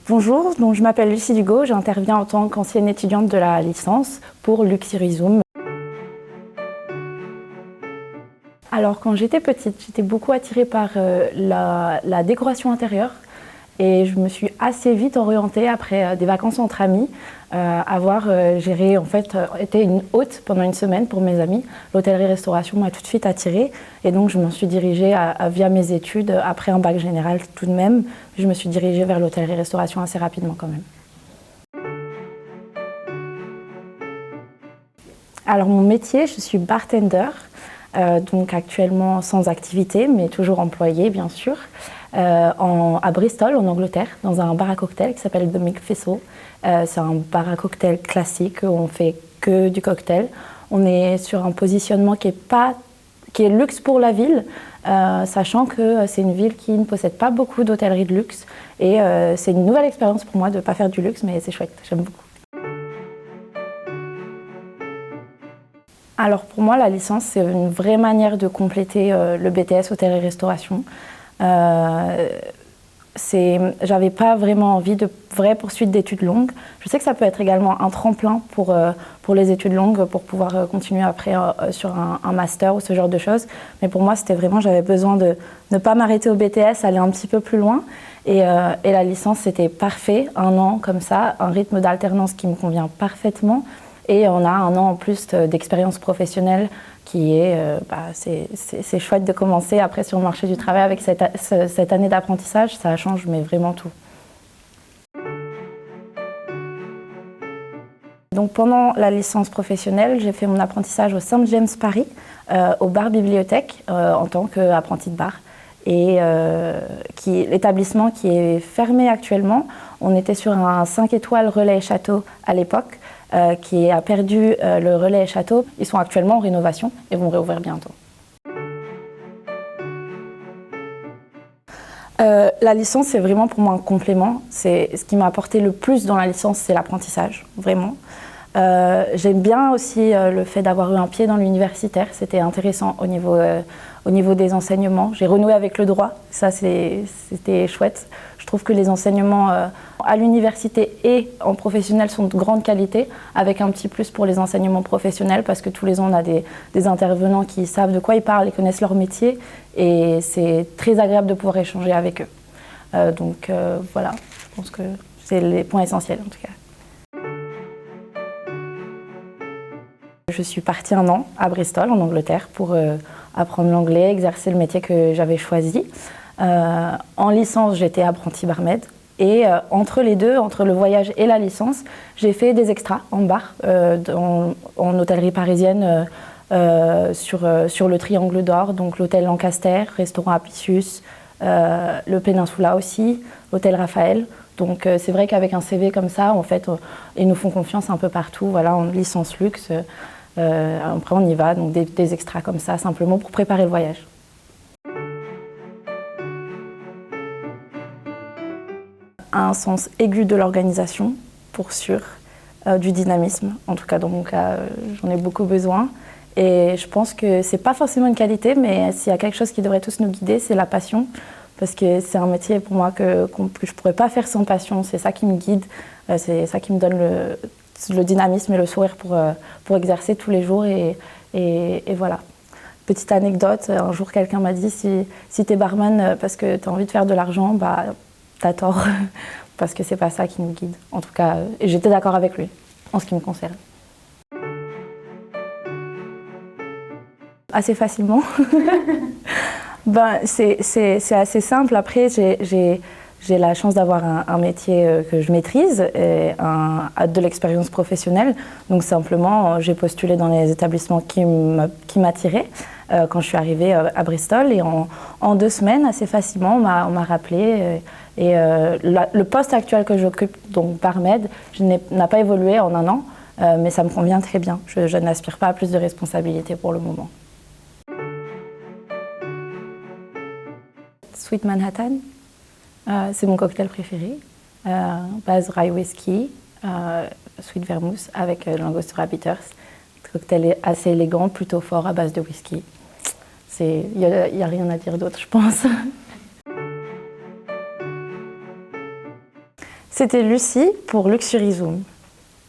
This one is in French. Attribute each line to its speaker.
Speaker 1: Bonjour, donc je m'appelle Lucie Dugo, j'interviens en tant qu'ancienne étudiante de la licence pour Luxirizum. Alors quand j'étais petite, j'étais beaucoup attirée par la décoration intérieure et je me suis assez vite orientée après des vacances entre amis, avoir géré, été une hôte pendant une semaine pour mes amis. L'hôtellerie-restauration m'a tout de suite attirée et donc je m'en suis dirigée via mes études, après un bac général tout de même, je me suis dirigée vers l'hôtellerie-restauration assez rapidement quand même. Alors mon métier, je suis bartender, donc actuellement sans activité, mais toujours employée bien sûr, à Bristol en Angleterre, dans un bar à cocktail qui s'appelle The Milk Thistle. C'est un bar à cocktail classique où on fait que du cocktail. On est sur un positionnement qui est luxe pour la ville, sachant que c'est une ville qui ne possède pas beaucoup d'hôtellerie de luxe. Et c'est une nouvelle expérience pour moi de ne pas faire du luxe, mais c'est chouette, j'aime beaucoup. Alors pour moi, la licence, c'est une vraie manière de compléter le BTS hôtellerie-restauration. J'avais pas vraiment envie de vraie poursuite d'études longues. Je sais que ça peut être également un tremplin pour les études longues, pour pouvoir continuer après sur un master ou ce genre de choses. Mais pour moi, c'était vraiment, j'avais besoin de ne pas m'arrêter au BTS, aller un petit peu plus loin. Et la licence, c'était parfait, 1 an comme ça, un rythme d'alternance qui me convient parfaitement. Et on a 1 an en plus d'expérience professionnelle qui est, c'est chouette de commencer après sur le marché du travail avec cette année d'apprentissage, ça change mais vraiment tout. Donc pendant la licence professionnelle, j'ai fait mon apprentissage au St James Paris, au bar bibliothèque, en tant qu'apprentie de bar. Et l'établissement qui est fermé actuellement, on était sur un 5 étoiles Relais et Château à l'époque, qui a perdu le Relais et Château. Ils sont actuellement en rénovation et vont réouvrir bientôt. La licence, c'est vraiment pour moi un complément. Ce qui m'a apporté le plus dans la licence, c'est l'apprentissage, vraiment. J'aime bien aussi le fait d'avoir eu un pied dans l'universitaire. C'était intéressant au niveau des enseignements. J'ai renoué avec le droit, ça c'était chouette. Je trouve que les enseignements à l'université et en professionnel sont de grande qualité, avec un petit plus pour les enseignements professionnels, parce que tous les ans on a des intervenants qui savent de quoi ils parlent et connaissent leur métier, et c'est très agréable de pouvoir échanger avec eux. Voilà, je pense que c'est les points essentiels en tout cas. Je suis partie 1 an à Bristol, en Angleterre, pour apprendre l'anglais, exercer le métier que j'avais choisi. En licence, j'étais apprentie barmaid. Et entre les deux, entre le voyage et la licence, j'ai fait des extras en bar, en hôtellerie parisienne, sur le Triangle d'Or, donc l'hôtel Lancaster, restaurant Apicius, le Peninsula aussi, l'hôtel Raphaël. Donc c'est vrai qu'avec un CV comme ça, en fait, ils nous font confiance un peu partout, voilà, en licence luxe. Après on y va, donc des extras comme ça, simplement pour préparer le voyage. Un sens aigu de l'organisation, pour sûr, du dynamisme, en tout cas dans mon cas, j'en ai beaucoup besoin. Et je pense que c'est pas forcément une qualité, mais s'il y a quelque chose qui devrait tous nous guider, c'est la passion. Parce que c'est un métier pour moi que je pourrais pas faire sans passion, c'est ça qui me guide, c'est ça qui me donne le dynamisme et le sourire pour exercer tous les jours et voilà. Petite anecdote, un jour quelqu'un m'a dit si t'es barman parce que t'as envie de faire de l'argent, bah t'as tort, parce que c'est pas ça qui me guide. En tout cas, et j'étais d'accord avec lui, en ce qui me concerne. Assez facilement. C'est assez simple. Après, j'ai la chance d'avoir un métier que je maîtrise, et de l'expérience professionnelle. Donc simplement, j'ai postulé dans les établissements qui m'attiraient quand je suis arrivée à Bristol. Et en 2 semaines, assez facilement, on m'a rappelé. Le poste actuel que j'occupe, donc barmaid, n'a pas évolué en 1 an, mais ça me convient très bien. Je n'aspire pas à plus de responsabilités pour le moment. Sweet Manhattan, c'est mon cocktail préféré. Base rye whisky, sweet vermouth avec l'angostura bitters. Le cocktail est assez élégant, plutôt fort à base de whisky. Il n'y a rien à dire d'autre, je pense. C'était Lucie pour Luxury Zoom.